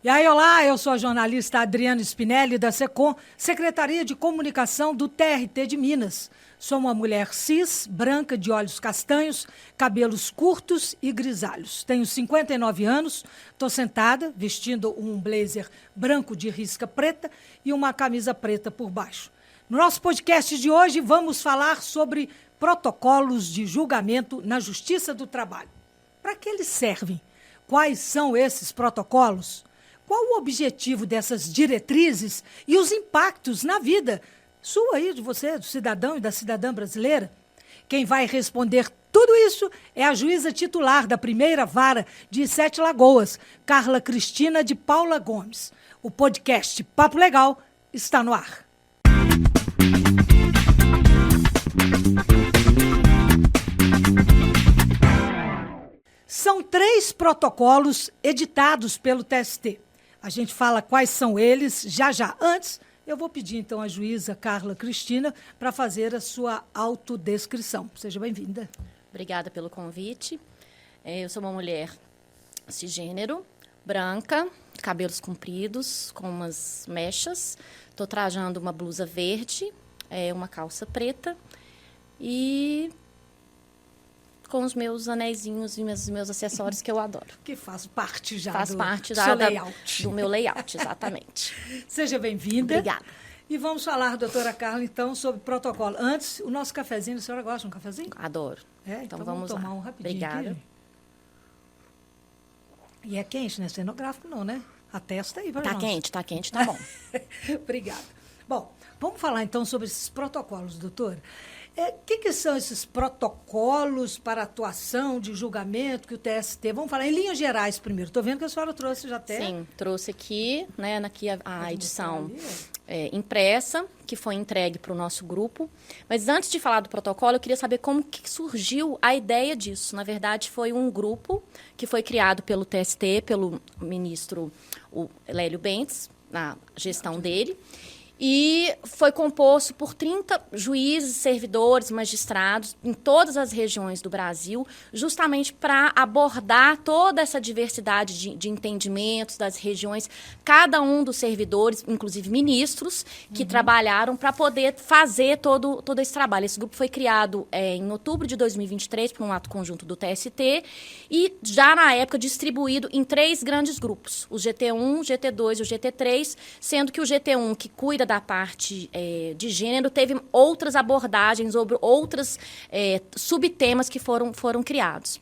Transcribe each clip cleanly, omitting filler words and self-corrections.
E aí, olá, eu sou a jornalista Adriana Spinelli, da SECOM, Secretaria de Comunicação do TRT de Minas. Sou uma mulher cis, branca, de olhos castanhos, cabelos curtos e grisalhos. Tenho 59 anos, estou sentada, vestindo um blazer branco de risca preta e uma camisa preta por baixo. No nosso podcast de hoje, vamos falar sobre protocolos de julgamento na Justiça do Trabalho. Para que eles servem? Quais são esses protocolos? Qual o objetivo dessas diretrizes e os impactos na vida sua aí, de você, do cidadão e da cidadã brasileira? Quem vai responder tudo isso é a juíza titular da primeira vara de Sete Lagoas, Carla Cristina de Paula Gomes. O podcast Papo Legal está no ar. São 3 protocolos editados pelo TST. A gente fala quais são eles já. Antes, eu vou pedir, então, à juíza Carla Cristina para fazer a sua autodescrição. Seja bem-vinda. Obrigada pelo convite. Eu sou uma mulher cisgênero, branca, cabelos compridos, com umas mechas. Estou trajando uma blusa verde, uma calça preta e com os meus anéisinhos e meus acessórios que eu adoro. Que faz parte já faz do parte seu layout. do meu layout, exatamente. Seja bem-vinda. Obrigada. E vamos falar, doutora Carla, então, sobre protocolo. Antes, o nosso cafezinho, a senhora gosta de um cafezinho? Adoro. Então vamos tomar um rapidinho. Obrigada. Aqui. E é quente, não é cenográfico não, né? Atesta aí para nós. Tá quente, tá bom. Obrigada. Bom, vamos falar então sobre esses protocolos, doutora. O que são esses protocolos para atuação de julgamento que o TST... Vamos falar em linhas gerais primeiro. Estou vendo que a senhora trouxe já até... Sim, trouxe aqui, né, a edição impressa, que foi entregue para o nosso grupo. Mas antes de falar do protocolo, eu queria saber como que surgiu a ideia disso. Na verdade, foi um grupo que foi criado pelo TST, pelo ministro Lélio Bentes, na gestão dele. E foi composto por 30 juízes, servidores, magistrados em todas as regiões do Brasil, justamente para abordar toda essa diversidade de entendimentos das regiões, cada um dos servidores, inclusive ministros, que trabalharam para poder fazer todo esse trabalho. Esse grupo foi criado em outubro de 2023 por um ato conjunto do TST e já na época distribuído em 3 grandes grupos, o GT1, o GT2 e o GT3, sendo que o GT1, que cuida da parte de gênero, teve outras abordagens sobre outros subtemas que foram criados.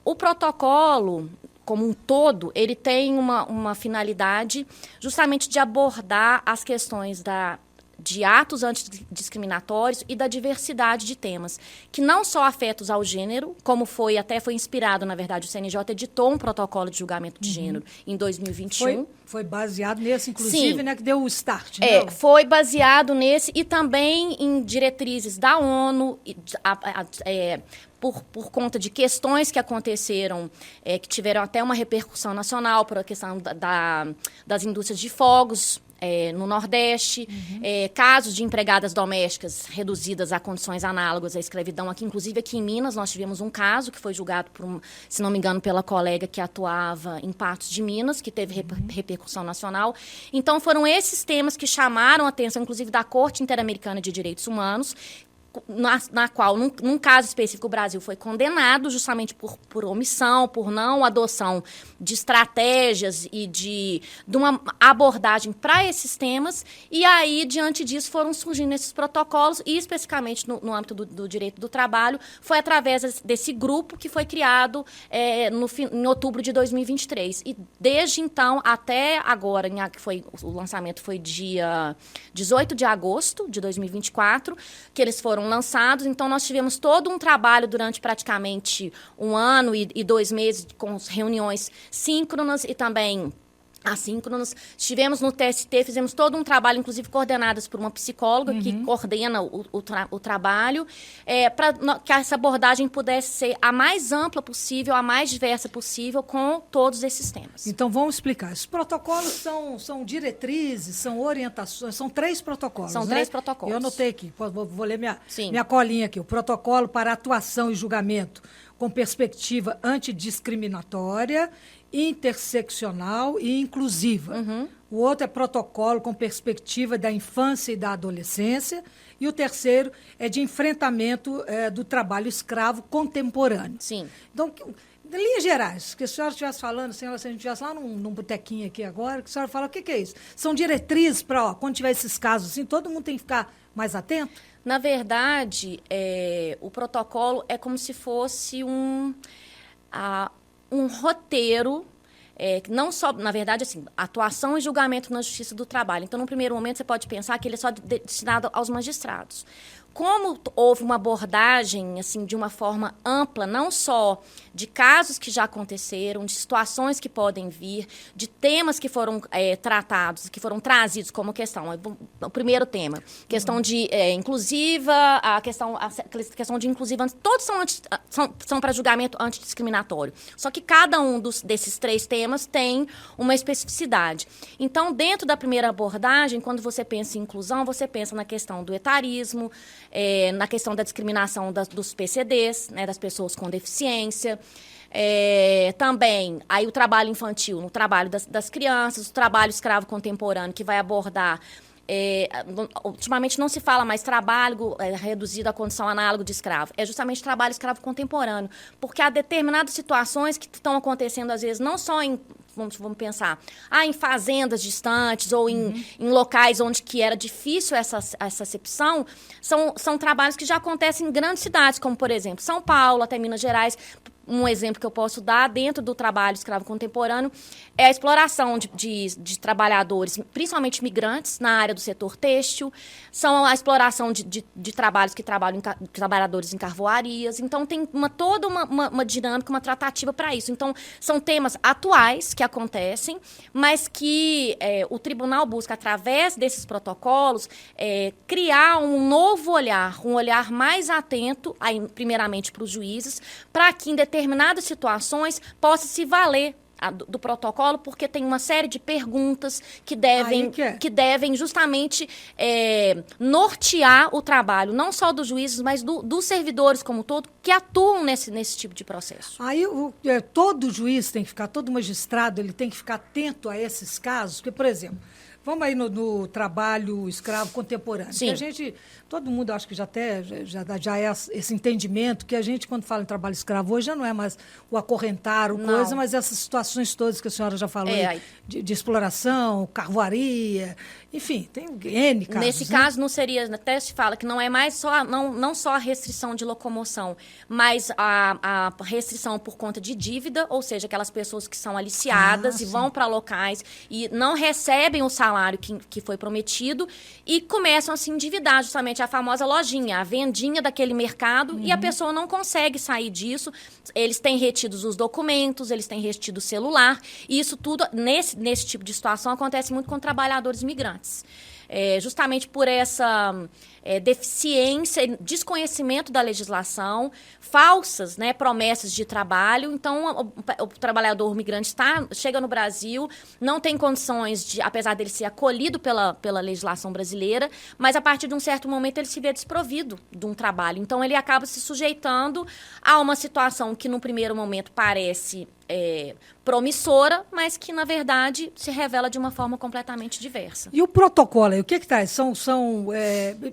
O protocolo, como um todo, ele tem uma finalidade justamente de abordar as questões de atos antidiscriminatórios e da diversidade de temas, que não só afetos ao gênero, como foi inspirado, na verdade, o CNJ editou um protocolo de julgamento de gênero em 2021. Foi baseado nesse, inclusive, Sim. né, que deu o start. Né? Foi baseado nesse e também em diretrizes da ONU, por conta de questões que aconteceram, que tiveram até uma repercussão nacional, por a questão das indústrias de fogos, no Nordeste, casos de empregadas domésticas reduzidas a condições análogas à escravidão. Inclusive aqui em Minas, nós tivemos um caso que foi julgado, se não me engano, pela colega que atuava em Patos de Minas, que teve repercussão nacional. Então, foram esses temas que chamaram a atenção, inclusive, da Corte Interamericana de Direitos Humanos, na qual, num caso específico, o Brasil foi condenado justamente por omissão, por não adoção de estratégias e de uma abordagem para esses temas. E aí, diante disso, foram surgindo esses protocolos e, especificamente, no âmbito do direito do trabalho, foi através desse grupo que foi criado em outubro de 2023. E, desde então, até agora, o lançamento foi dia 18 de agosto de 2024, que eles foram lançados. Então, nós tivemos todo um trabalho durante praticamente 1 ano e 2 meses com reuniões síncronas e também assíncronas. Estivemos no TST, fizemos todo um trabalho, inclusive coordenadas por uma psicóloga que coordena o trabalho, para que essa abordagem pudesse ser a mais ampla possível, a mais diversa possível, com todos esses temas. Então, vamos explicar. Os protocolos são diretrizes, são orientações, são 3 protocolos, São 3 protocolos. Eu anotei aqui, vou ler minha colinha aqui. O protocolo para atuação e julgamento com perspectiva antidiscriminatória interseccional e inclusiva. O outro é protocolo com perspectiva da infância e da adolescência. E o terceiro é de enfrentamento do trabalho escravo contemporâneo. Sim. Então, em linhas gerais, que a senhora estivesse falando, se a gente estivesse lá num botequinho aqui agora, que a senhora fala, o que é isso? São diretrizes para, quando tiver esses casos assim, todo mundo tem que ficar mais atento? Na verdade, o protocolo é como se fosse um roteiro, não só, na verdade, assim, atuação e julgamento na Justiça do Trabalho. Então, no primeiro momento, você pode pensar que ele é só destinado aos magistrados. Como houve uma abordagem, assim, de uma forma ampla, não só de casos que já aconteceram, de situações que podem vir, de temas que foram tratados, que foram trazidos como questão. O primeiro tema, questão de inclusiva, a questão de inclusiva, todos são para julgamento antidiscriminatório. Só que cada um desses três temas tem uma especificidade. Então, dentro da primeira abordagem, quando você pensa em inclusão, você pensa na questão do etarismo, na questão da discriminação dos PCDs, né, das pessoas com deficiência, também aí o trabalho infantil, no trabalho das crianças, o trabalho escravo contemporâneo, que vai abordar... ultimamente não se fala mais trabalho reduzido à condição análoga de escravo, é justamente trabalho escravo contemporâneo, porque há determinadas situações que estão acontecendo, às vezes, não só em... Vamos pensar, em fazendas distantes ou em locais onde que era difícil essa acepção, são trabalhos que já acontecem em grandes cidades, como, por exemplo, São Paulo, até Minas Gerais. Um exemplo que eu posso dar dentro do trabalho escravo contemporâneo é a exploração de trabalhadores, principalmente migrantes, na área do setor têxtil, são a exploração de trabalhos que trabalham trabalhadores em carvoarias. Então, tem toda uma dinâmica, uma tratativa para isso. Então, são temas atuais que acontecem, mas que o tribunal busca, através desses protocolos, criar um novo olhar, um olhar mais atento, primeiramente para os juízes, para que em determinadas situações possa se valer do protocolo, porque tem uma série de perguntas que devem justamente nortear o trabalho, não só dos juízes, mas dos servidores como um todo, que atuam nesse tipo de processo. Aí todo juiz tem que ficar, todo magistrado, ele tem que ficar atento a esses casos, porque, por exemplo, vamos aí no trabalho escravo contemporâneo. Sim. Que a gente, todo mundo acho que já é esse entendimento que a gente, quando fala em trabalho escravo, hoje já não é mais o acorrentar, coisa, mas essas situações todas que a senhora já falou, de exploração, carvoaria, enfim, tem N casos. Nesse caso, não seria, até se fala que não é mais não só a restrição de locomoção, mas a restrição por conta de dívida, ou seja, aquelas pessoas que são aliciadas e vão para locais e não recebem o salário que foi prometido e começam a se endividar, justamente a famosa lojinha, a vendinha daquele mercado, e a pessoa não consegue sair disso. Eles têm retidos os documentos, eles têm retido o celular, e isso tudo, nesse tipo de situação, acontece muito com trabalhadores migrantes. Justamente por essa deficiência, desconhecimento da legislação, falsas, né, promessas de trabalho. Então, o trabalhador migrante chega no Brasil, não tem condições apesar dele ser acolhido pela legislação brasileira, mas a partir de um certo momento ele se vê desprovido de um trabalho. Então, ele acaba se sujeitando a uma situação que, no primeiro momento, parece promissora, mas que, na verdade, se revela de uma forma completamente diversa. E o protocolo aí, o que traz? São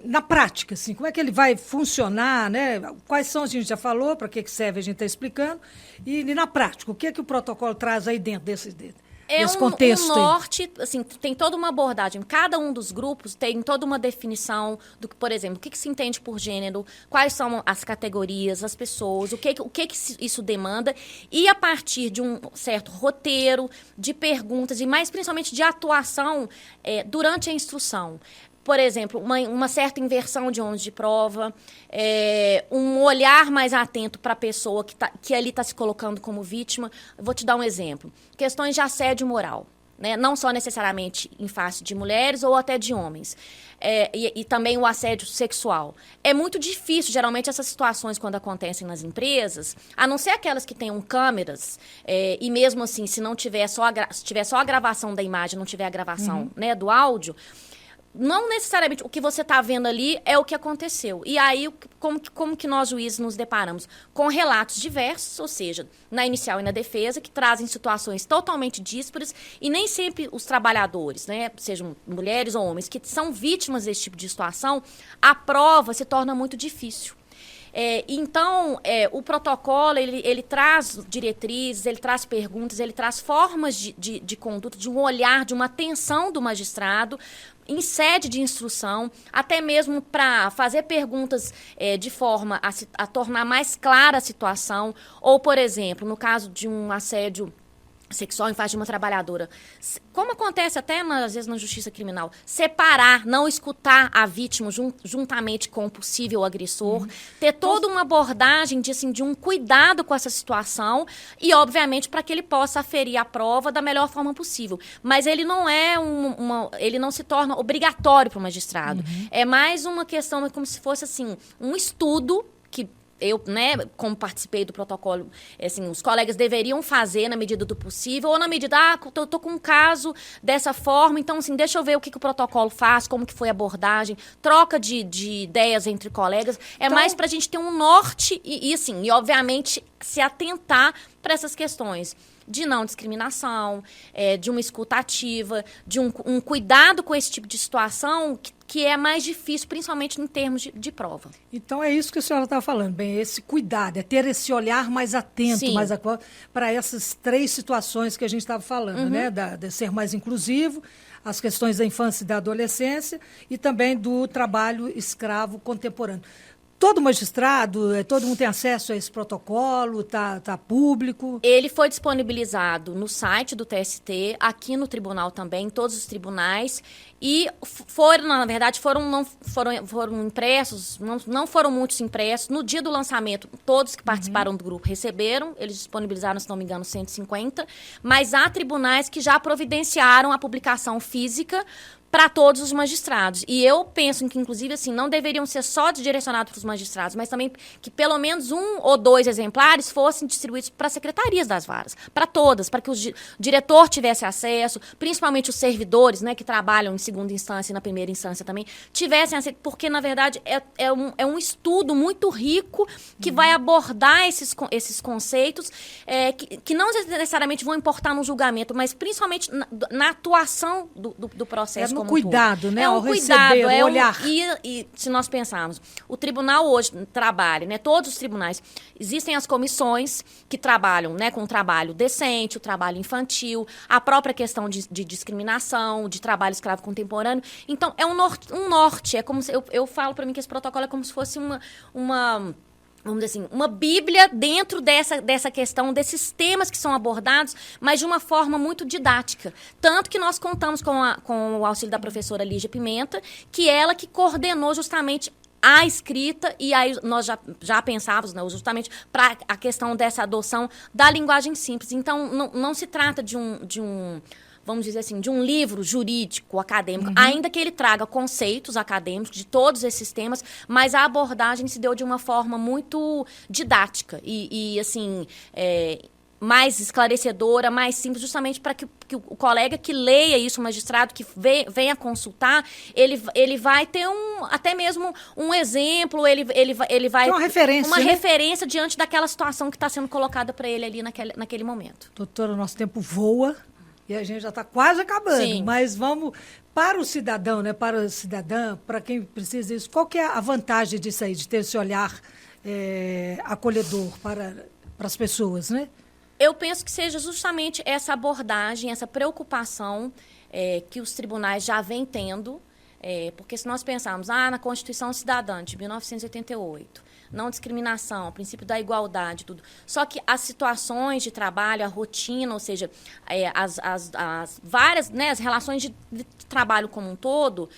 na prática, assim, como é que ele vai funcionar, né? Quais são, a gente já falou, para que serve, a gente está explicando, e na prática, o que o protocolo traz aí dentro desse contexto? Um norte, assim, tem toda uma abordagem. Cada um dos grupos tem toda uma definição do que, por exemplo, o que se entende por gênero, quais são as categorias, as pessoas, o que isso demanda, e a partir de um certo roteiro de perguntas e mais principalmente de atuação durante a instrução. Por exemplo, uma certa inversão de ônus de prova, um olhar mais atento para a pessoa que ali está se colocando como vítima. Eu vou te dar um exemplo. Questões de assédio moral, né? Não só necessariamente em face de mulheres ou até de homens. E também o assédio sexual. É muito difícil, geralmente, essas situações, quando acontecem nas empresas, a não ser aquelas que tenham câmeras, e mesmo assim, se tiver só a gravação da imagem, não tiver a gravação, né, do áudio, não necessariamente o que você está vendo ali é o que aconteceu. E aí, como que nós, juízes, nos deparamos? Com relatos diversos, ou seja, na inicial e na defesa, que trazem situações totalmente díspares, e nem sempre os trabalhadores, né, sejam mulheres ou homens, que são vítimas desse tipo de situação, a prova se torna muito difícil. Então, o protocolo, ele traz diretrizes, ele traz perguntas, ele traz formas de conduta, de um olhar, de uma atenção do magistrado em sede de instrução, até mesmo para fazer perguntas de forma a tornar mais clara a situação, ou, por exemplo, no caso de um assédio sexual em face de uma trabalhadora, como acontece até às vezes na justiça criminal, separar, não escutar a vítima juntamente com o possível agressor, ter toda uma abordagem de um cuidado com essa situação e, obviamente, para que ele possa aferir a prova da melhor forma possível. Mas ele não é ele não se torna obrigatório para o magistrado. É mais uma questão, como se fosse assim, um estudo que eu, né, como participei do protocolo, assim, os colegas deveriam fazer na medida do possível, ou na medida, eu tô com um caso dessa forma, então, assim, deixa eu ver o que o protocolo faz, como que foi a abordagem, troca de ideias entre colegas, então, mais para a gente ter um norte e, obviamente, se atentar para essas questões de não discriminação, de uma escuta ativa, de um cuidado com esse tipo de situação que é mais difícil, principalmente em termos de prova. Então, é isso que a senhora estava falando, bem, esse cuidado, é ter esse olhar mais atento, mais para essas 3 situações que a gente estava falando, né? De ser mais inclusivo, as questões da infância e da adolescência e também do trabalho escravo contemporâneo. Todo magistrado, todo mundo tem acesso a esse protocolo, tá público? Ele foi disponibilizado no site do TST, aqui no tribunal também, em todos os tribunais, e na verdade, foram impressos, não foram muitos impressos. No dia do lançamento, todos que participaram do grupo receberam, eles disponibilizaram, se não me engano, 150, mas há tribunais que já providenciaram a publicação física para todos os magistrados. E eu penso que, inclusive, assim, não deveriam ser só direcionados para os magistrados, mas também que pelo menos 1 ou 2 exemplares fossem distribuídos para as secretarias das varas, para todas, para que o diretor tivesse acesso, principalmente os servidores, né, que trabalham em segunda instância e na primeira instância também, tivessem acesso, porque, na verdade, é um estudo muito rico que vai abordar esses conceitos que não necessariamente vão importar no julgamento, mas principalmente na atuação do processo. Cuidado, né? É um ao cuidado, receber, olhar. E se nós pensarmos, o tribunal hoje trabalha, né? Todos os tribunais, existem as comissões que trabalham, né, com o trabalho decente, o trabalho infantil, a própria questão de discriminação, de trabalho escravo contemporâneo. Então, é um norte. É como se, eu falo para mim que esse protocolo é como se fosse vamos dizer assim, uma bíblia dentro dessa questão, desses temas que são abordados, mas de uma forma muito didática. Tanto que nós contamos com o auxílio da professora Lígia Pimenta, que ela que coordenou justamente a escrita, e aí nós já pensávamos, né, justamente para a questão dessa adoção da linguagem simples. Então, não se trata de um vamos dizer assim, de um livro jurídico, acadêmico, ainda que ele traga conceitos acadêmicos de todos esses temas, mas a abordagem se deu de uma forma muito didática e assim, mais esclarecedora, mais simples, justamente para que o colega que leia isso, o magistrado que venha consultar, ele vai ter até mesmo um exemplo, ele vai uma referência, uma referência diante daquela situação que está sendo colocada para ele ali naquele momento. Doutora, o nosso tempo voa. E a gente já está quase acabando. Sim. Mas vamos para o cidadão, né? Para a cidadã, para quem precisa disso, qual que é a vantagem disso aí, de ter esse olhar acolhedor para as pessoas, né? Eu penso que seja justamente essa abordagem, essa preocupação que os tribunais já vêm tendo, porque se nós pensarmos na Constituição Cidadã de 1988, não discriminação, o princípio da igualdade, tudo. Só que as situações de trabalho, a rotina, ou seja, as várias, né, as relações de trabalho como um todo,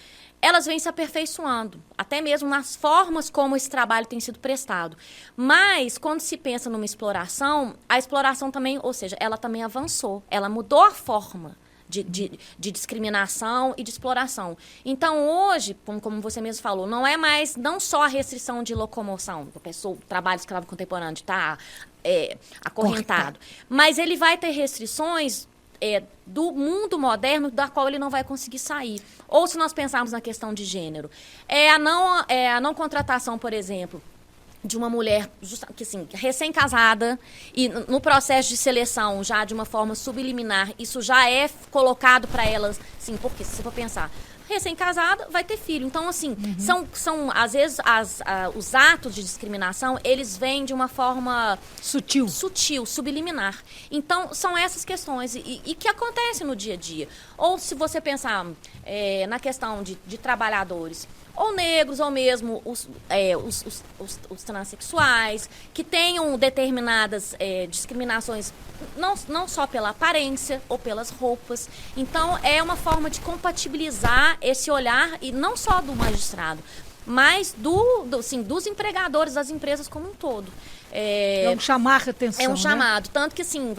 elas vêm se aperfeiçoando, até mesmo nas formas como esse trabalho tem sido prestado. Mas, quando se pensa numa exploração, a exploração também, ou seja, ela também avançou, ela mudou a forma de discriminação e de exploração. Então, hoje, como você mesmo falou, não só a restrição de locomoção, a pessoa, o trabalho escravo contemporâneo está acorrentado, mas ele vai ter restrições do mundo moderno da qual ele não vai conseguir sair. Ou se nós pensarmos na questão de gênero, a não contratação, por exemplo, de uma mulher que, assim, recém-casada e no processo de seleção já de uma forma subliminar, isso já é colocado para elas, assim, porque se você for pensar, recém-casada vai ter filho. Então, assim, são às vezes os atos de discriminação, eles vêm de uma forma sutil, subliminar. Então, são essas questões e que acontecem no dia a dia. Ou se você pensar na questão de trabalhadores, ou negros, ou mesmo os transexuais, que tenham determinadas discriminações, não só pela aparência ou pelas roupas. Então, é uma forma de compatibilizar esse olhar, e não só do magistrado, mas dos empregadores das empresas como um todo. É um chamar a atenção. É um chamado. Né? Tanto que, assim,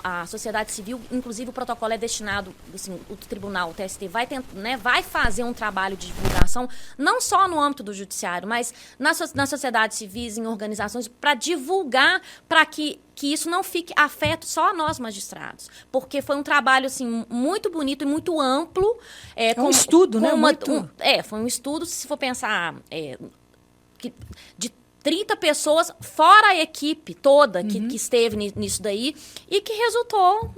a sociedade civil, inclusive o protocolo é destinado, assim, o tribunal, o TST, vai fazer um trabalho de divulgação, não só no âmbito do judiciário, mas nas sociedades civis, em organizações, para divulgar, para que isso não fique afeto só a nós magistrados. Porque foi um trabalho, assim, muito bonito e muito amplo. Um estudo, né? Foi um estudo, se for pensar, de 30 pessoas, fora a equipe toda que esteve nisso daí, e que resultou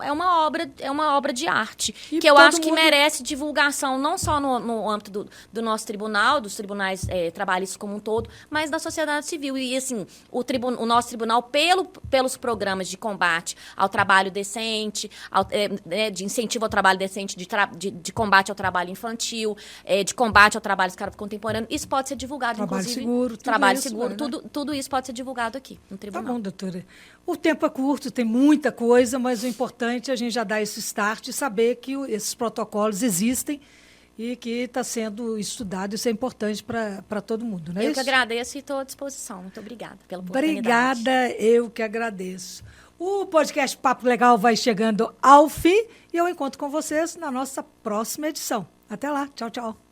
é uma obra de arte, que eu acho que merece divulgação, não só no âmbito do nosso tribunal, dos tribunais trabalhistas como um todo, mas da sociedade civil. E, assim, o nosso tribunal, pelos programas de combate ao trabalho decente, de incentivo ao trabalho decente, de combate ao trabalho infantil, de combate ao trabalho escravo contemporâneo, isso pode ser divulgado, trabalho inclusive... seguro. Trabalho seguro, tudo isso pode ser divulgado aqui no tribunal. Tá bom, doutora. O tempo é curto, tem muita coisa, mas o importante é a gente já dar esse start e saber que esses protocolos existem e que está sendo estudado. Isso é importante para todo mundo, não é isso? Eu que agradeço e estou à disposição. Muito obrigada pela oportunidade. Obrigada, eu que agradeço. O podcast Papo Legal vai chegando ao fim e eu encontro com vocês na nossa próxima edição. Até lá. Tchau, tchau.